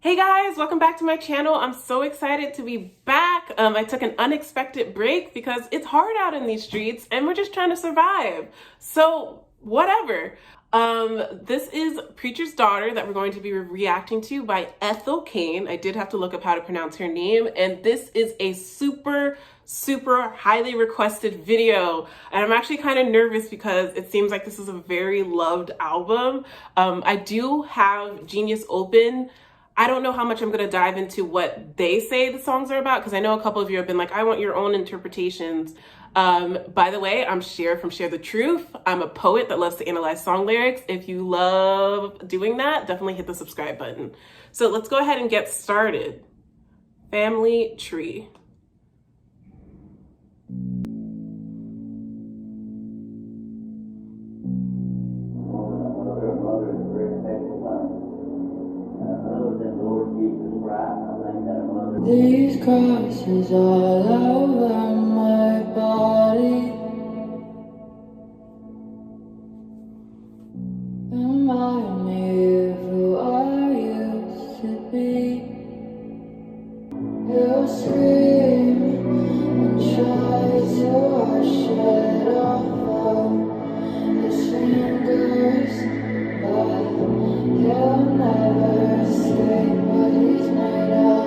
Hey guys, welcome back to my channel. I'm so excited to be back. I took an unexpected break because it's hard out in these streets and we're just trying to survive. So whatever. This is Preacher's Daughter that we're going to be reacting to by Ethel Cain. I did have to look up how to pronounce her name, and this is a super highly requested video, and I'm actually kind of nervous because it seems like this is a very loved album. I do have Genius open. I don't know how much I'm going to dive into what they say the songs are about, because I know a couple of you have been like, I want your own interpretations. By the way, I'm Cher from Share the Truth. I'm a poet that loves to analyze song lyrics. If you love doing that, definitely hit the subscribe button. So let's go ahead and get started. Family Tree. These crosses all over my body remind me of who I used to be. You'll scream and try to wash it off of his fingers, but he'll never escape what he's made of.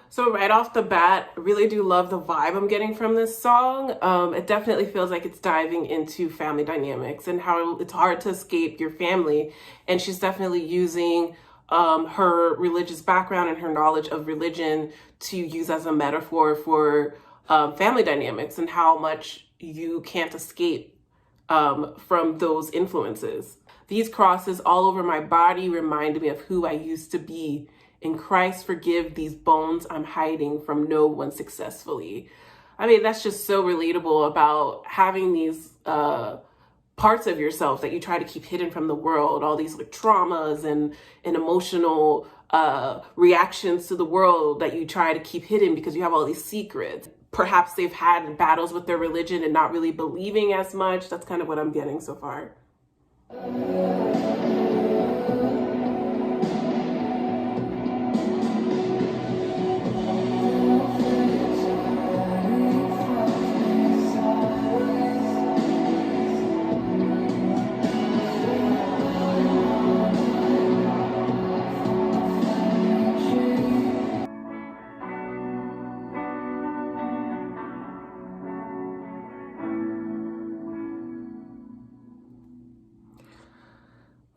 So right off the bat, I really do love the vibe I'm getting from this song. It definitely feels like it's diving into family dynamics and how it's hard to escape your family. And she's definitely using her religious background and her knowledge of religion to use as a metaphor for family dynamics and how much you can't escape from those influences. These crosses all over my body remind me of who I used to be. In Christ, forgive these bones I'm hiding from no one successfully. I mean, that's just so relatable about having these parts of yourself that you try to keep hidden from the world, all these like traumas and emotional reactions to the world that you try to keep hidden because you have all these secrets. Perhaps they've had battles with their religion and not really believing as much. That's kind of what I'm getting so far.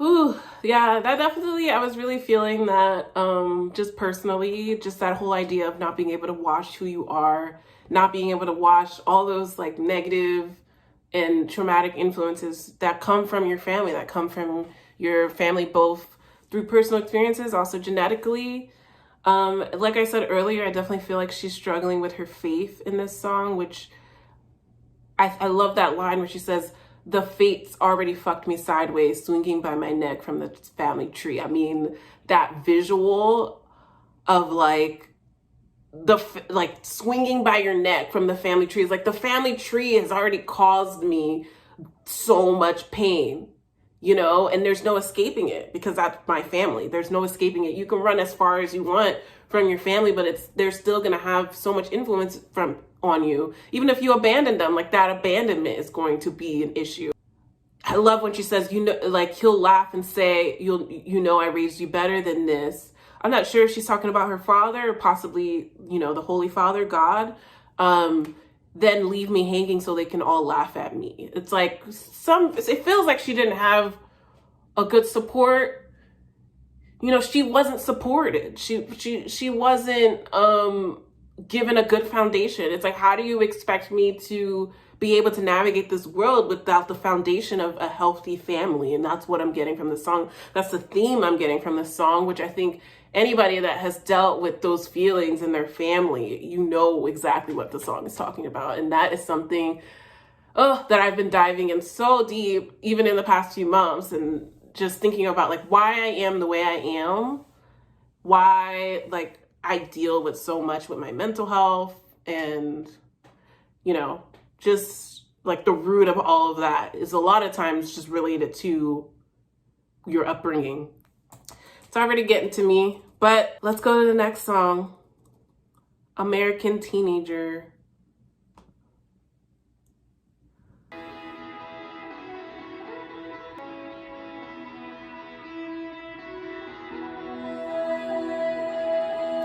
Ooh, yeah, that definitely, I was really feeling that just personally, just that whole idea of not being able to wash who you are, not being able to wash all those like negative and traumatic influences that come from your family, that come from your family, both through personal experiences, also genetically. Like I said earlier, I definitely feel like she's struggling with her faith in this song, which I love that line where she says, the fates already fucked me sideways, swinging by my neck from the family tree. I mean, that visual of like swinging by your neck from the family tree is like the family tree has already caused me so much pain, you know, and there's no escaping it because that's my family. There's no escaping it. You can run as far as you want from your family, but they're still gonna have so much influence on you. Even if you abandon them, like that abandonment is going to be an issue. I love when she says, you know, like he'll laugh and say, you know, I raised you better than this. I'm not sure if she's talking about her father or possibly, you know, the Holy Father, God. Then leave me hanging so they can all laugh at me. It's like it feels like she didn't have a good support. You know, she wasn't supported. She wasn't given a good foundation. It's like, how do you expect me to be able to navigate this world without the foundation of a healthy family? And that's what I'm getting from the song. That's the theme I'm getting from the song, which I think anybody that has dealt with those feelings in their family, you know exactly what the song is talking about. And that is something that I've been diving in so deep, even in the past few months, and just thinking about like why I am the way I am, why like I deal with so much with my mental health and you know, just like the root of all of that is a lot of times just related to your upbringing. It's already getting to me, but let's go to the next song. American Teenager.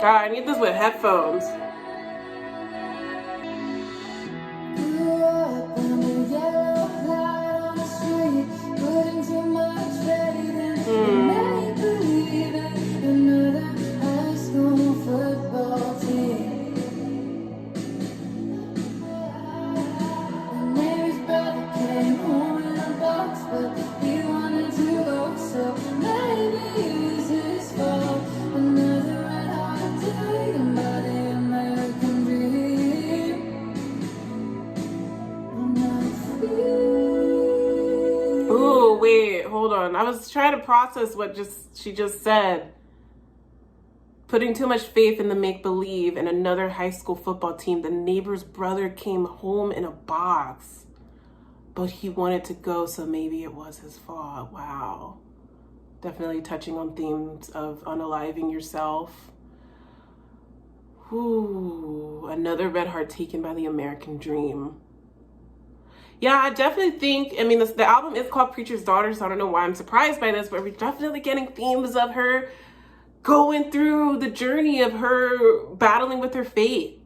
God, I need this with headphones. Ooh, wait, hold on. I was trying to process what she just said. Putting too much faith in the make-believe and another high school football team. The neighbor's brother came home in a box, but he wanted to go, so maybe it was his fault. Wow. Definitely touching on themes of unaliving yourself. Ooh, another red heart taken by the American dream. Yeah, I definitely think, I mean, the album is called Preacher's Daughter, so I don't know why I'm surprised by this, but we're definitely getting themes of her going through the journey of her battling with her faith.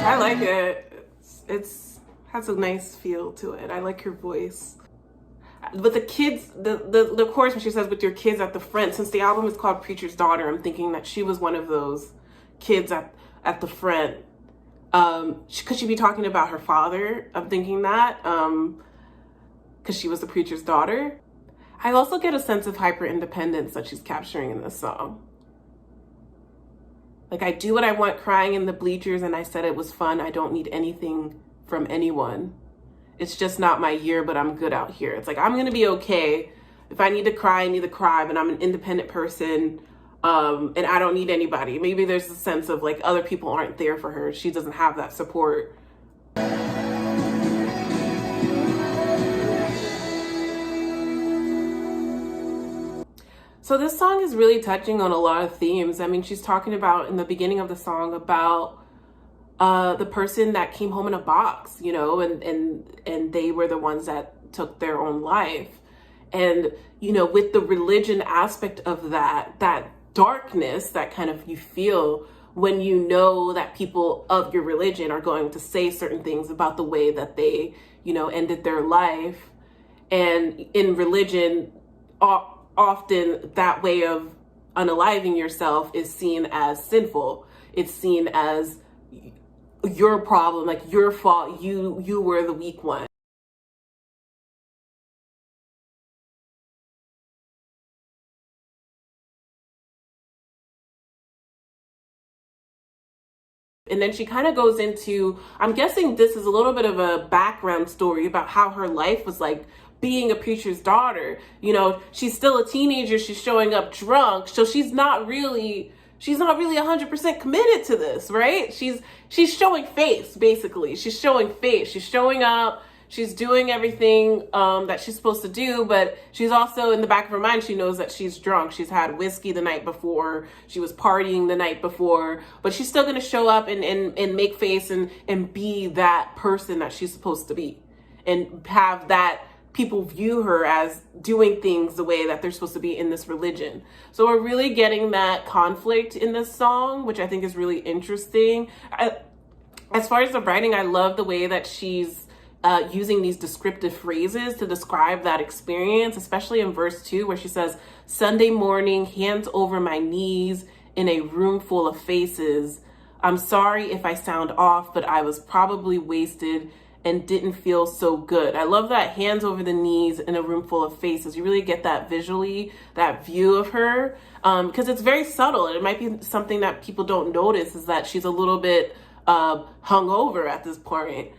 I like it. It's has a nice feel to it. I like her voice. But the kids, the chorus when she says with your kids at the front, since the album is called Preacher's Daughter, I'm thinking that she was one of those kids at the front. Could she be talking about her father? I'm thinking that because she was the preacher's daughter. I also get a sense of hyper independence that she's capturing in this song. Like, I do what I want, crying in the bleachers, and I said it was fun. I don't need anything from anyone. It's just not my year, but I'm good out here. It's like, I'm gonna be okay. If I need to cry, I need to cry, but I'm an independent person, and I don't need anybody. Maybe there's a sense of like other people aren't there for her. She doesn't have that support. So this song is really touching on a lot of themes. I mean, she's talking about in the beginning of the song about the person that came home in a box, you know, and they were the ones that took their own life. And, you know, with the religion aspect of that darkness that kind of you feel when you know that people of your religion are going to say certain things about the way that they, you know, ended their life. And in religion, often that way of unaliving yourself is seen as sinful. It's seen as your problem, like your fault. You were the weak one. And then she kind of goes into, I'm guessing this is a little bit of a background story about how her life was like being a preacher's daughter. You know, she's still a teenager, she's showing up drunk, so she's not really 100% committed to this, right? She's showing face, basically. She's showing face. She's showing up. She's doing everything that she's supposed to do, but she's also, in the back of her mind, she knows that she's drunk. She's had whiskey the night before. She was partying the night before, but she's still going to show up and make face and be that person that she's supposed to be, and have that people view her as doing things the way that they're supposed to be in this religion. So we're really getting that conflict in this song, which I think is really interesting. As far as the writing, I love the way that she's using these descriptive phrases to describe that experience, especially in verse 2, where she says, Sunday morning, hands over my knees in a room full of faces. I'm sorry if I sound off, but I was probably wasted and didn't feel so good. I love that, hands over the knees in a room full of faces. You really get that visually, that view of her, because it's very subtle. And it might be something that people don't notice, is that she's a little bit hungover at this point.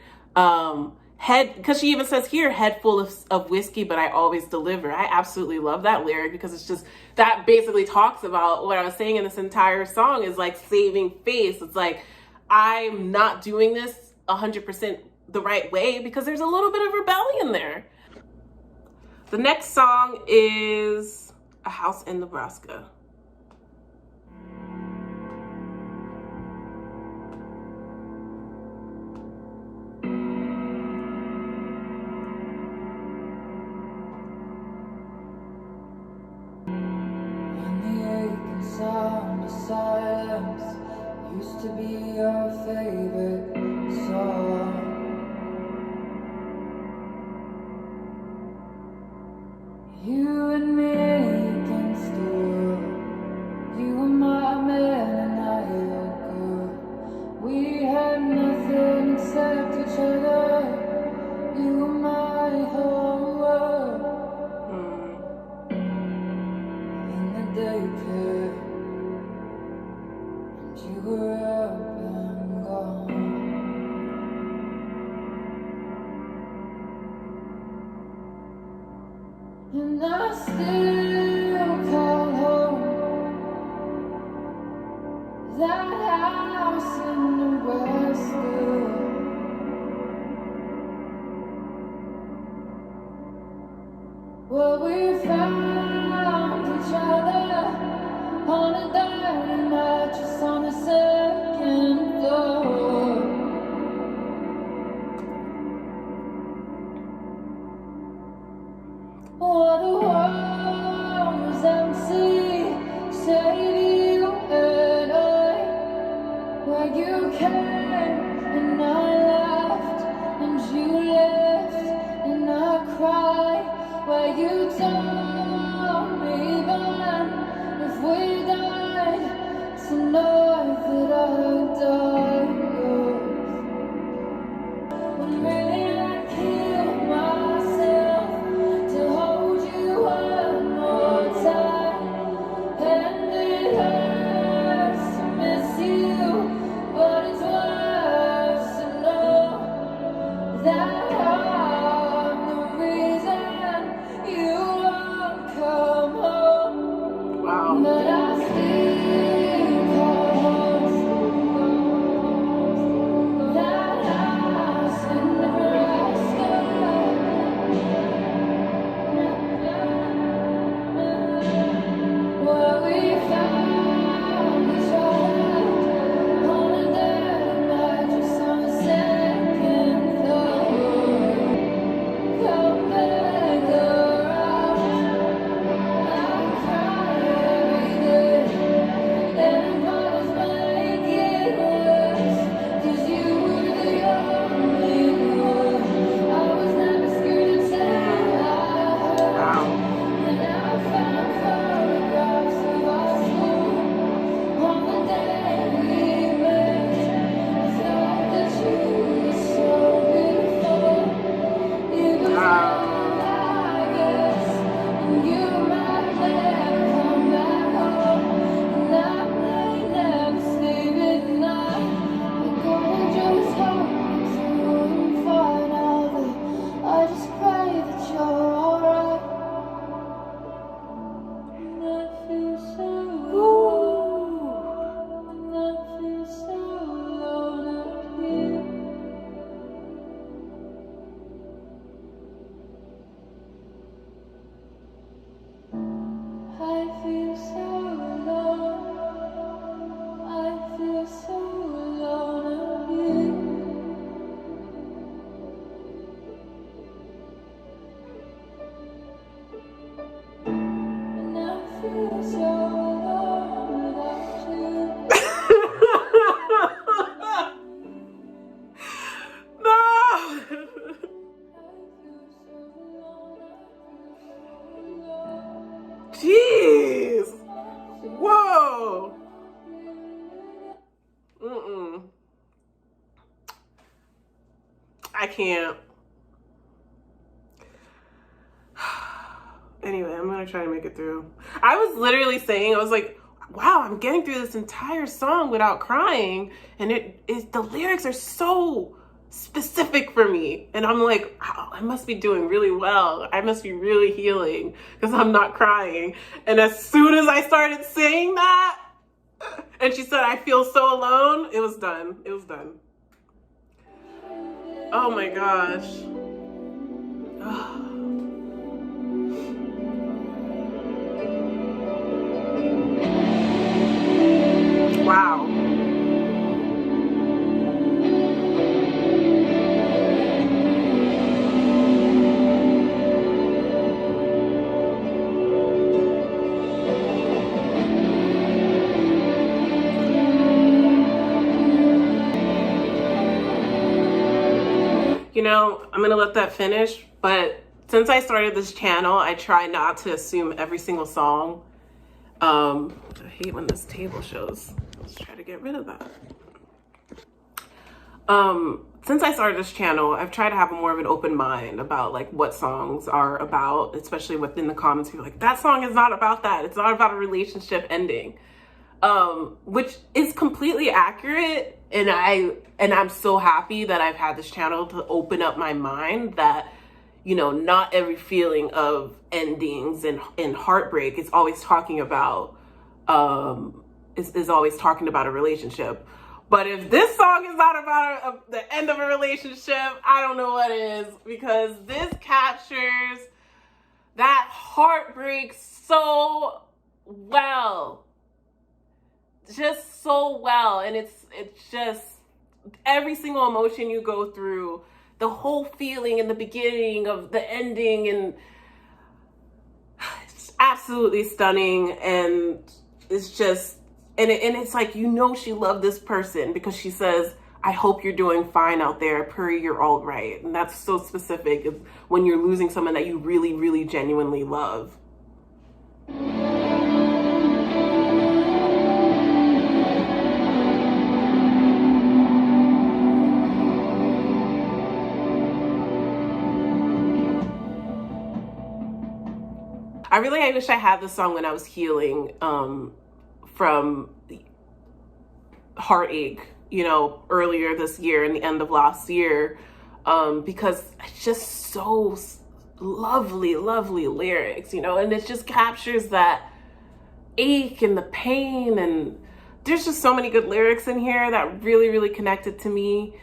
Head, because she even says here, head full of whiskey, but I always deliver. I absolutely love that lyric, because it's just, that basically talks about what I was saying in this entire song, is like saving face. It's like, I'm not doing this 100% the right way because there's a little bit of rebellion there. The next song is A House in Nebraska. Sound of silence used to be your favorite song. You and me against the world. You were my man and I your girl. We had nothing except each other. You were my whole world. In the daycare, you were up and gone. And I still call home that house in Nebraska. Well, we found each other on a dirty mattress on the second floor. Oh, the world was empty, save you and I. Where you came and I left, and you left and I cried. Where you told me then, if we died tonight, that I can't. Anyway, I'm gonna try to make it through. I was literally saying, I was like, wow, I'm getting through this entire song without crying, and the lyrics are so specific for me, and I'm like, wow, I must be doing really well. I must be really healing because I'm not crying. And as soon as I started saying that, and she said, I feel so alone, it was done. It was done. Oh my gosh. Wow. You know, I'm gonna let that finish, but since I started this channel, I try not to assume every single song. I hate when this table shows. Let's try to get rid of that. Since I started this channel, I've tried to have more of an open mind about like what songs are about, especially within the comments. People are like, that song is not about that. It's not about a relationship ending, which is completely accurate. And I'm so happy that I've had this channel to open up my mind that, you know, not every feeling of endings and heartbreak is always talking about, is always talking about a relationship. But if this song is not about the end of a relationship, I don't know what is, because this captures that heartbreak so well. Just so well. And it's just every single emotion you go through, the whole feeling in the beginning of the ending, and it's absolutely stunning. And it's just, and it's like, you know, she loved this person because she says, I hope you're doing fine out there. Purry, you're all right. And that's so specific when you're losing someone that you really, really genuinely love. I wish I had this song when I was healing from heartache, you know, earlier this year and the end of last year, because it's just so lovely, lovely lyrics, you know, and it just captures that ache and the pain, and there's just so many good lyrics in here that really, really connected to me.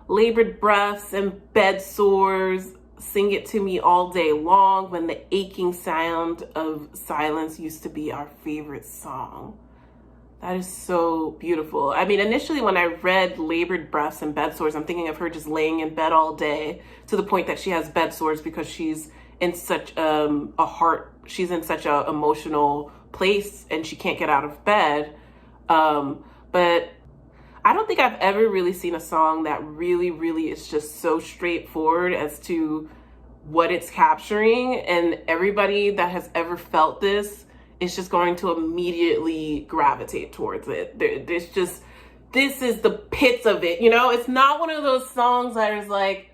Labored breaths and bed sores, sing it to me all day long, when the aching sound of silence used to be our favorite song. That is so beautiful. I mean, initially when I read labored breaths and bed sores, I'm thinking of her just laying in bed all day, to the point that she has bed sores because she's in such she's in such a emotional place and she can't get out of bed. But I don't think I've ever really seen a song that really, really is just so straightforward as to what it's capturing. And everybody that has ever felt this is just going to immediately gravitate towards it. This is the pits of it, you know? It's not one of those songs that is like,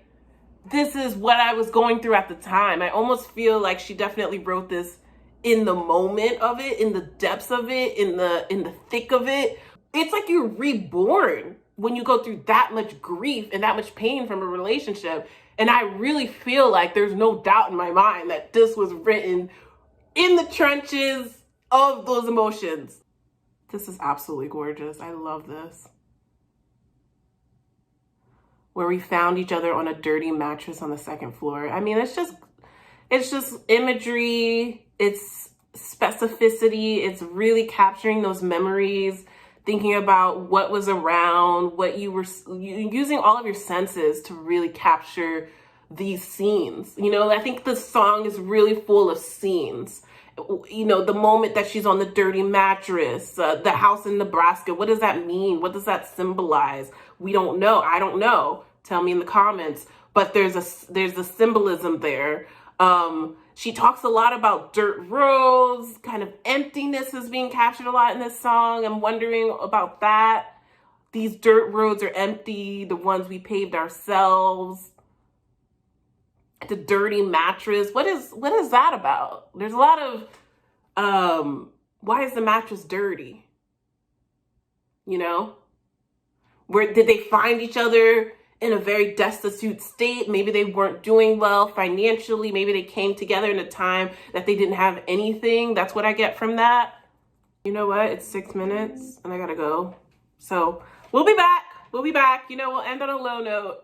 this is what I was going through at the time. I almost feel like she definitely wrote this in the moment of it, in the depths of it, in the thick of it. It's like you're reborn when you go through that much grief and that much pain from a relationship. And I really feel like there's no doubt in my mind that this was written in the trenches of those emotions. This is absolutely gorgeous. I love this. Where we found each other on a dirty mattress on the second floor. I mean, it's just imagery. It's specificity. It's really capturing those memories, thinking about what was around, what you were using, all of your senses to really capture these scenes. You know, I think the song is really full of scenes. You know, the moment that she's on the dirty mattress, the house in Nebraska. What does that mean? What does that symbolize? We don't know. I don't know. Tell me in the comments. But there's a symbolism there. She talks a lot about dirt roads, kind of emptiness is being captured a lot in this song. I'm wondering about that. These dirt roads are empty, the ones we paved ourselves. the dirty mattress. What is that about? There's a lot of why is the mattress dirty? You know? Where did they find each other in a very destitute state? Maybe they weren't doing well financially. Maybe they came together in a time that they didn't have anything. That's what I get from that. You know what? It's 6 minutes and I gotta go. So we'll be back. We'll be back. You know, we'll end on a low note.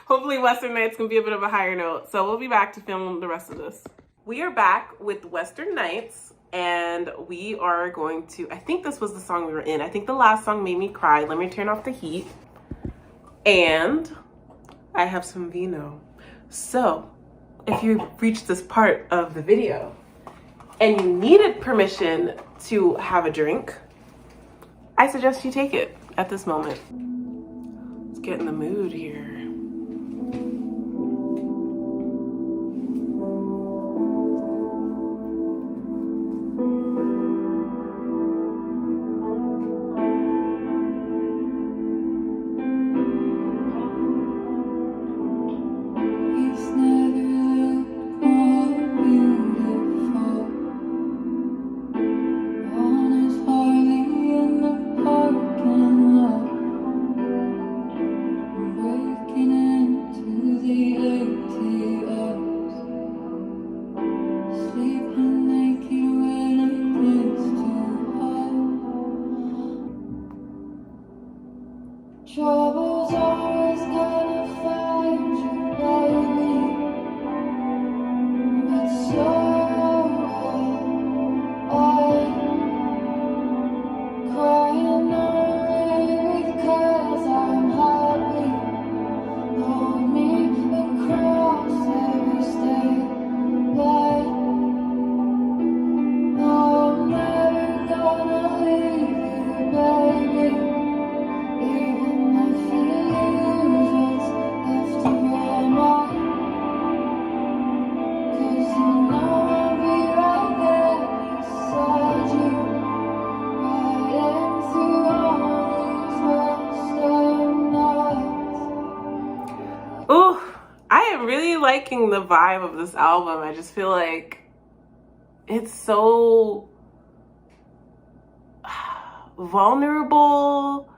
Hopefully Western Nights can be a bit of a higher note. So we'll be back to film the rest of this. We are back with Western Nights, and we are going to, I think this was the song we were in. I think the last song made me cry. Let me turn off the heat. And I have some vino. So if you reached this part of the video and you needed permission to have a drink, I suggest you take it at this moment. Let's get in the mood here. Trouble's always gonna find you, baby. But so I'm crying only because I'm happy. Hold me across every state line. I'm never gonna leave you, baby. Ooh, I am really liking the vibe of this album. I just feel like it's so vulnerable.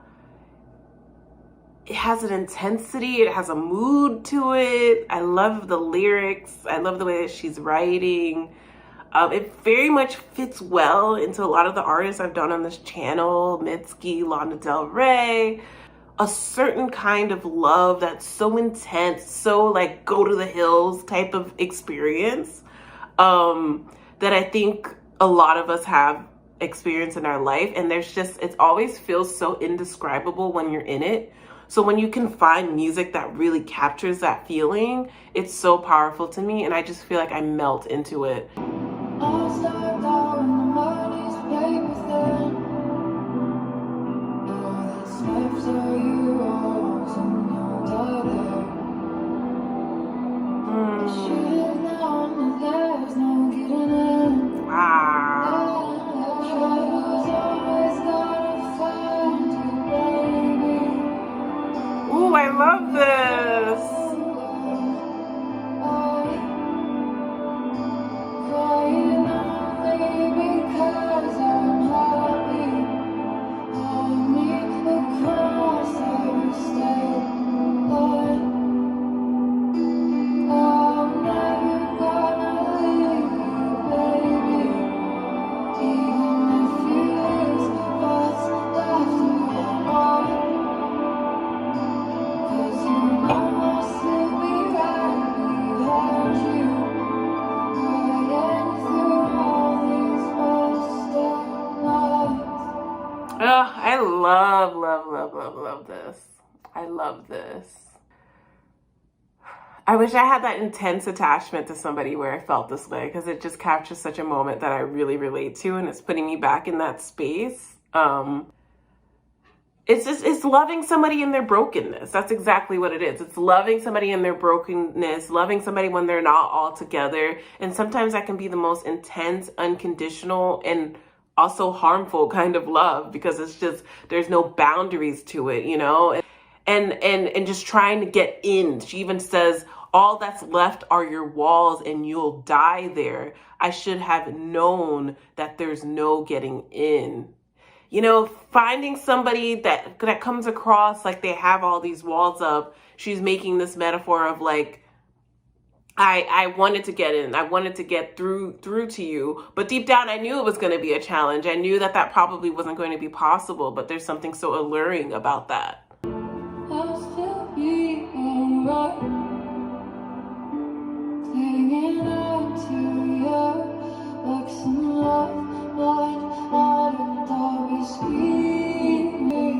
It has an intensity. It has a mood to it. I love the lyrics. I love the way that she's writing. It very much fits well into a lot of the artists I've done on this channel. Mitski, Lana Del Rey. A certain kind of love that's so intense, so like go to the hills type of experience that I think a lot of us have experienced in our life. And there's just, it always feels so indescribable when you're in it. So when you can find music that really captures that feeling, it's so powerful to me, and I just feel like I melt into it. I'll start down the money's papers then. All that snipes are you all some young daughter. Should have known that there's no getting in. Wow. Trouble's always gonna find you, baby. Ooh, I love this. Crying only because I'm happy. Hold me across every state line. I'm never gonna leave you, baby. Even if you lose what's left of your mind. 'Cause you know I'll still be right behind you. Riding through all these Western nights. Ugh, I love, love, love, love, love this. I love this. I wish I had that intense attachment to somebody where I felt this way, because it just captures such a moment that I really relate to, and it's putting me back in that space. It's loving somebody in their brokenness. That's exactly what it is. It's loving somebody in their brokenness, loving somebody when they're not all together. And sometimes that can be the most intense, unconditional, and also harmful kind of love, because it's just, there's no boundaries to it, you know? and just trying to get in. She even says, all that's left are your walls and you'll die there. I should have known that there's no getting in. You know, finding somebody that comes across like they have all these walls up. She's making this metaphor of like, I wanted to get in. I wanted to get through to you. But deep down, I knew it was going to be a challenge. I knew that probably wasn't going to be possible. But there's something so alluring about that. I'll still be alright, clinging on to you like some love blind hearted dog screaming.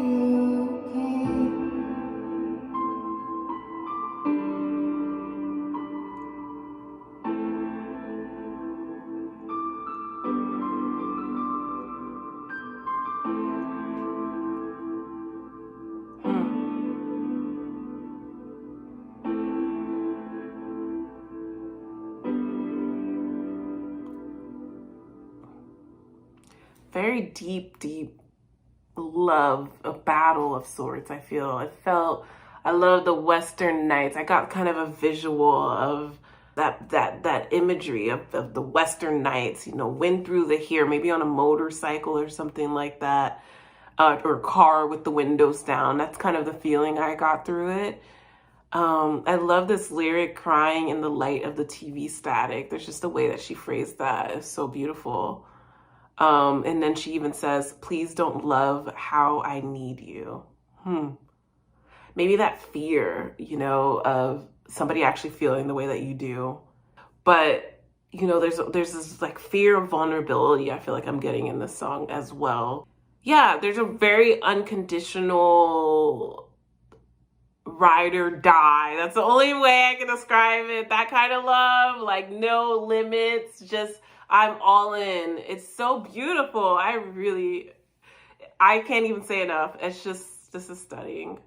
Very deep love, a battle of sorts. I love the Western nights. I got kind of a visual of that imagery of the Western nights, you know, wind through the hair, maybe on a motorcycle or something like that, or car with the windows down. That's kind of the feeling I got through it. I love this lyric, crying in the light of the TV static. There's just the way that she phrased that is so beautiful. And then she even says, please don't love how I need you. Maybe that fear, you know, of somebody actually feeling the way that you do. But, you know, there's this like fear of vulnerability I feel like I'm getting in this song as well. Yeah, there's a very unconditional ride or die. That's the only way I can describe it. That kind of love, like no limits, just I'm all in. It's so beautiful. I can't even say enough. This is stunning.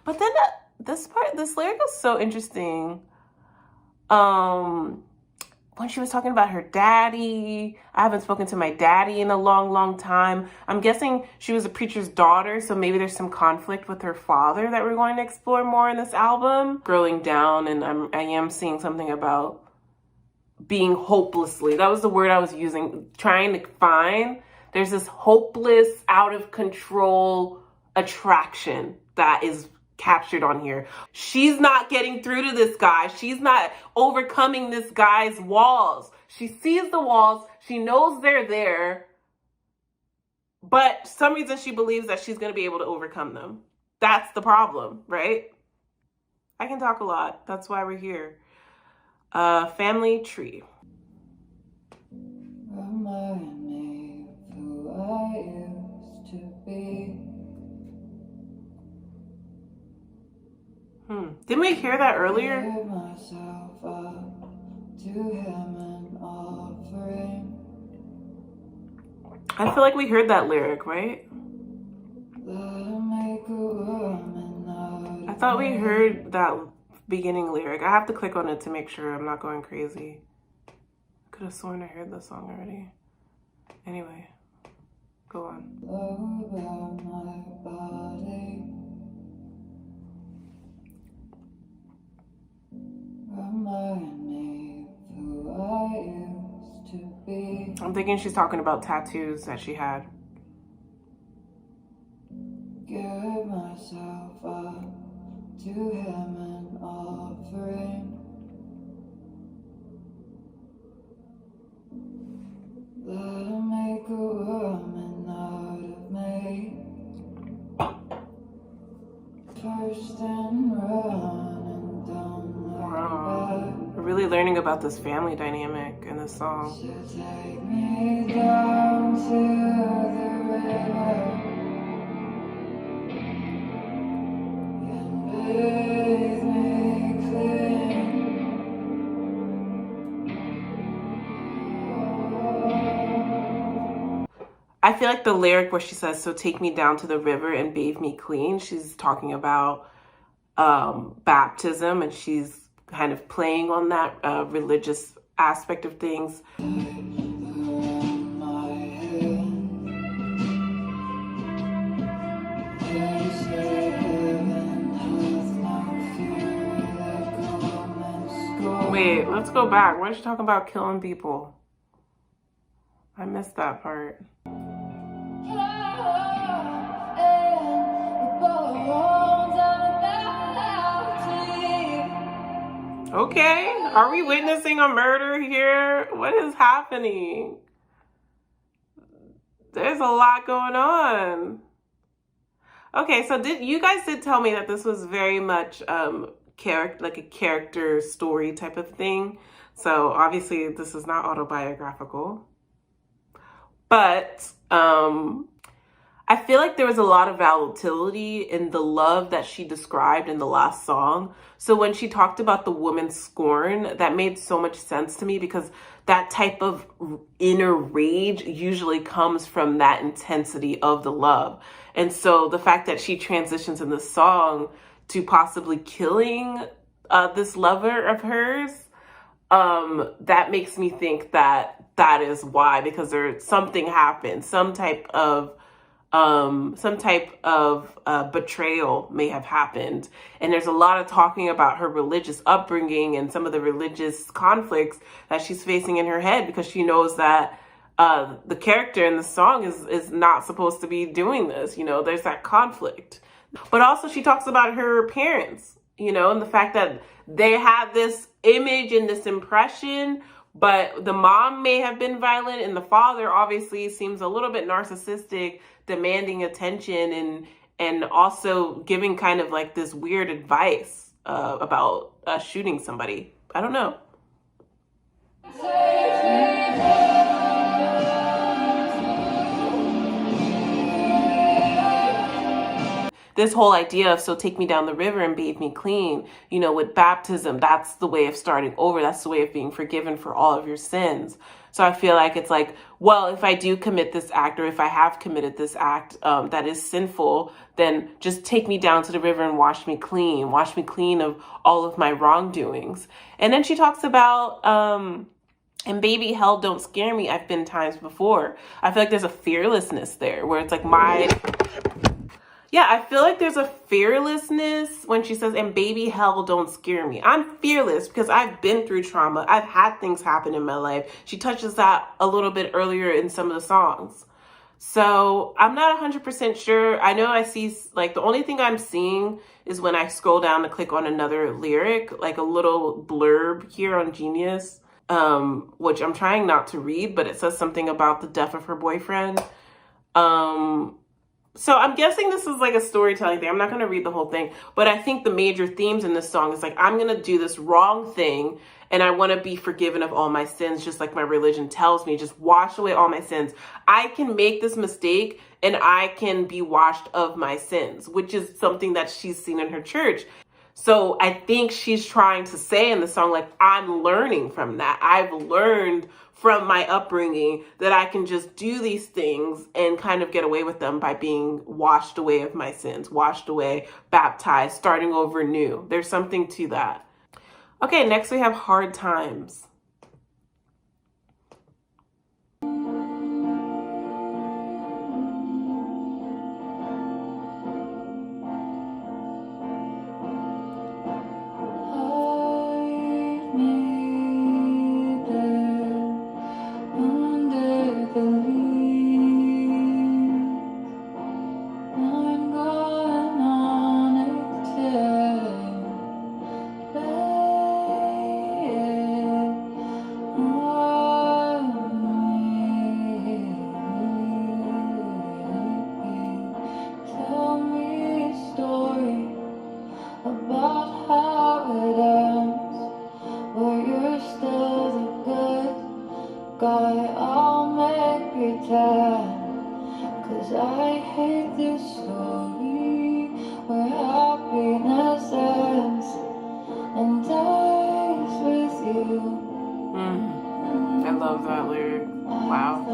But then this lyric is so interesting. When she was talking about her daddy, I haven't spoken to my daddy in a long time. I'm guessing she was a preacher's daughter, so maybe there's some conflict with her father that we're going to explore more in this album. Scrolling down, and I am seeing something about being hopelessly. That was the word I was using, trying to find. There's this hopeless, out of control attraction that is captured on here. She's not getting through to this guy. She's not overcoming this guy's walls. She sees the walls. She knows they're there. But for some reason she believes that she's going to be able to overcome them. That's the problem, right? I can talk a lot. That's why we're here. Family tree. Remind me of who I used to be. Didn't we hear that earlier? Give myself up to him an offering. I feel like we heard that lyric, right? I thought we heard that beginning lyric. I have to click on it to make sure I'm not going crazy. I could have sworn I heard the song already. Anyway, go on. Love about my body. Remind me of who I used to be. I'm thinking she's talking about tattoos that she had. Give myself up to him an offering. Let him make a woman out of me. First and run and don't look back. We're really learning about this family dynamic in this song. So take me down to the river. Bathe me clean. I feel like the lyric where she says, so take me down to the river and bathe me clean, she's talking about baptism, and she's kind of playing on that religious aspect of things. Wait, let's go back. Why is she talking about killing people? I missed that part. Okay, are we witnessing a murder here? What is happening? There's a lot going on. Okay, so you guys did tell me that this was very much like a character story type of thing. So obviously this is not autobiographical. But I feel like there was a lot of volatility in the love that she described in the last song. So when she talked about the woman's scorn, that made so much sense to me, because that type of inner rage usually comes from that intensity of the love. And so the fact that she transitions in the song to possibly killing this lover of hers, that makes me think that that is why, because something happened, some type of betrayal may have happened. And there's a lot of talking about her religious upbringing and some of the religious conflicts that she's facing in her head, because she knows that the character in the song is not supposed to be doing this. You know, there's that conflict. But also she talks about her parents, you know, and the fact that they had this image and this impression, but the mom may have been violent and the father obviously seems a little bit narcissistic, demanding attention and also giving kind of like this weird advice about shooting somebody. I don't know. This whole idea of, so take me down the river and bathe me clean, you know, with baptism, that's the way of starting over. That's the way of being forgiven for all of your sins. So I feel like it's like, well, if I do commit this act, or if I have committed this act that is sinful, then just take me down to the river and wash me clean of all of my wrongdoings. And then she talks about, and baby, hell don't scare me. I've been times before. I feel like there's a fearlessness there where it's like I feel like there's a fearlessness when she says, and baby, hell don't scare me. I'm fearless because I've been through trauma. I've had things happen in my life. She touches that a little bit earlier in some of the songs. So I'm not 100% sure. I know I see, like, the only thing I'm seeing is when I scroll down to click on another lyric, like a little blurb here on Genius, which I'm trying not to read, but it says something about the death of her boyfriend. So I'm guessing this is like a storytelling thing. I'm not going to read the whole thing, but I think the major themes in this song is like, I'm going to do this wrong thing and I want to be forgiven of all my sins, just like my religion tells me, just wash away all my sins. I can make this mistake and I can be washed of my sins, which is something that she's seen in her church. So I think she's trying to say in the song, like, I'm learning from that. I've learned from my upbringing that I can just do these things and kind of get away with them by being washed away of my sins, washed away, baptized, starting over new. There's something to that. Okay, next we have Hard Times. I love that lyric. Wow.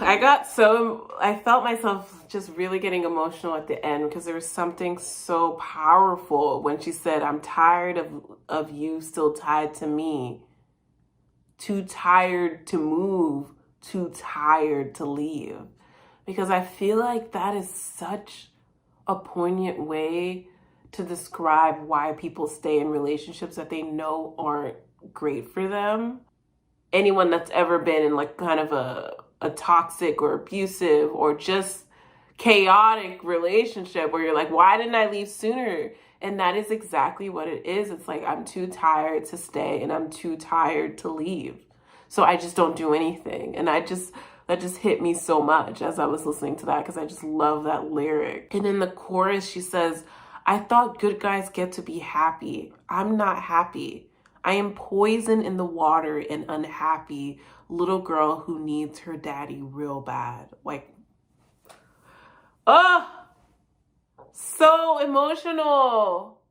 I felt myself just really getting emotional at the end because there was something so powerful when she said, I'm tired of you still tied to me. Too tired to move, too tired to leave. Because I feel like that is such a poignant way to describe why people stay in relationships that they know aren't great for them. Anyone that's ever been in like kind of a toxic or abusive or just chaotic relationship where you're like, why didn't I leave sooner? And that is exactly what it is. It's like, I'm too tired to stay and I'm too tired to leave. So I just don't do anything. And that just hit me so much as I was listening to that because I just love that lyric. And in the chorus, she says, I thought good guys get to be happy. I'm not happy. I am poison in the water and unhappy little girl who needs her daddy real bad. Like, oh, so emotional.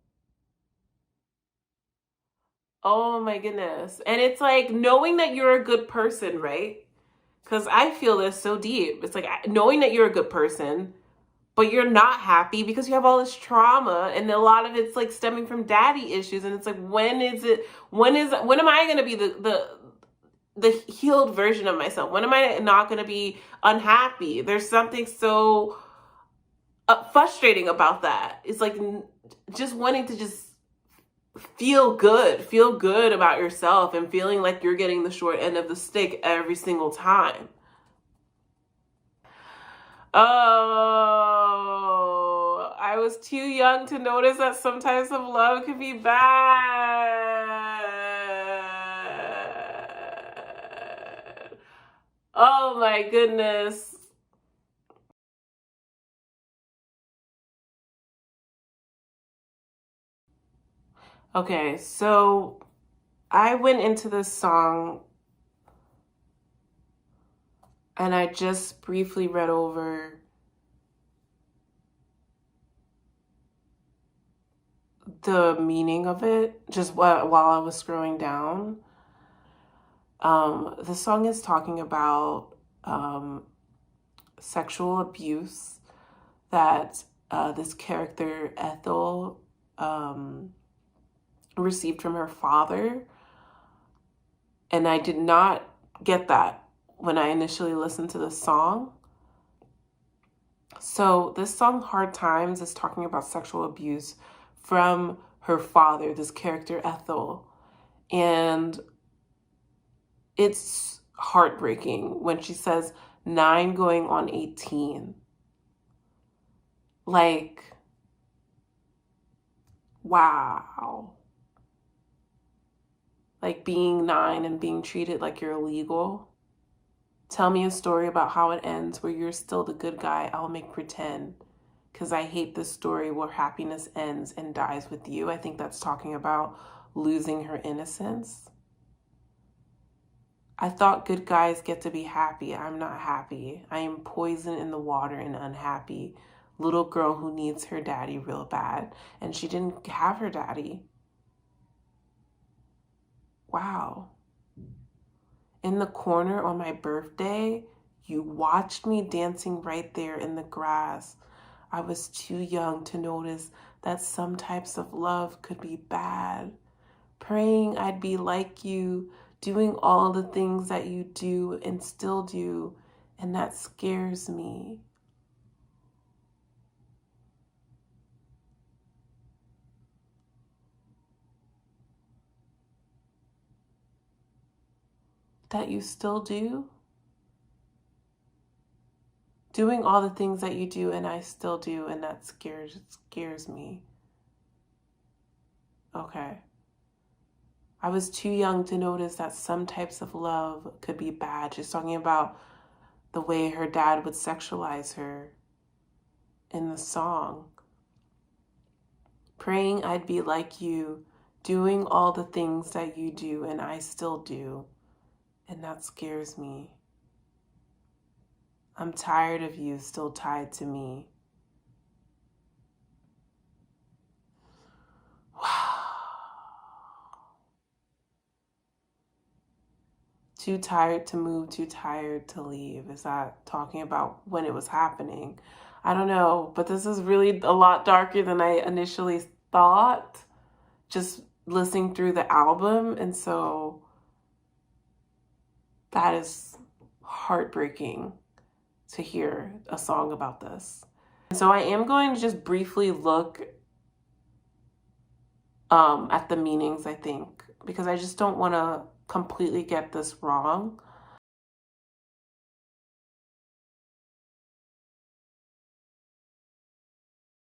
Oh my goodness. And it's like knowing that you're a good person, right? Because I feel this so deep. It's like knowing that you're a good person, but you're not happy because you have all this trauma and a lot of it's like stemming from daddy issues. And it's like, when am I going to be the healed version of myself? When am I not going to be unhappy? There's something so frustrating about that. It's like just wanting to just feel good about yourself and feeling like you're getting the short end of the stick every single time. Oh, I was too young to notice that some types of love could be bad. Oh my goodness. Okay, so I went into this song and I just briefly read over the meaning of it just while I was scrolling down. The song is talking about sexual abuse that this character, Ethel, received from her father. And I did not get that when I initially listened to the song. So this song, Hard Times, is talking about sexual abuse from her father, this character, Ethel. And it's heartbreaking when she says 9 going on 18. Like, wow. Like being 9 and being treated like you're illegal. Tell me a story about how it ends where you're still the good guy. I'll make pretend. Because I hate this story where happiness ends and dies with you. I think that's talking about losing her innocence. I thought good guys get to be happy. I'm not happy. I am poison in the water and unhappy. Little girl who needs her daddy real bad. And she didn't have her daddy. Wow. In the corner on my birthday, you watched me dancing right there in the grass. I was too young to notice that some types of love could be bad. Praying I'd be like you, doing all the things that you do and still do, and that scares me. That you still do? Doing all the things that you do and I still do, and that scares me. Okay. I was too young to notice that some types of love could be bad. She's talking about the way her dad would sexualize her in the song. Praying I'd be like you, doing all the things that you do and I still do, and that scares me. I'm tired of you still tied to me. Wow. Too tired to move, too tired to leave. Is that talking about when it was happening? I don't know, but this is really a lot darker than I initially thought, just listening through the album. And so that is heartbreaking to hear a song about this. And so I am going to just briefly look at the meanings, I think, because I just don't want to completely get this wrong.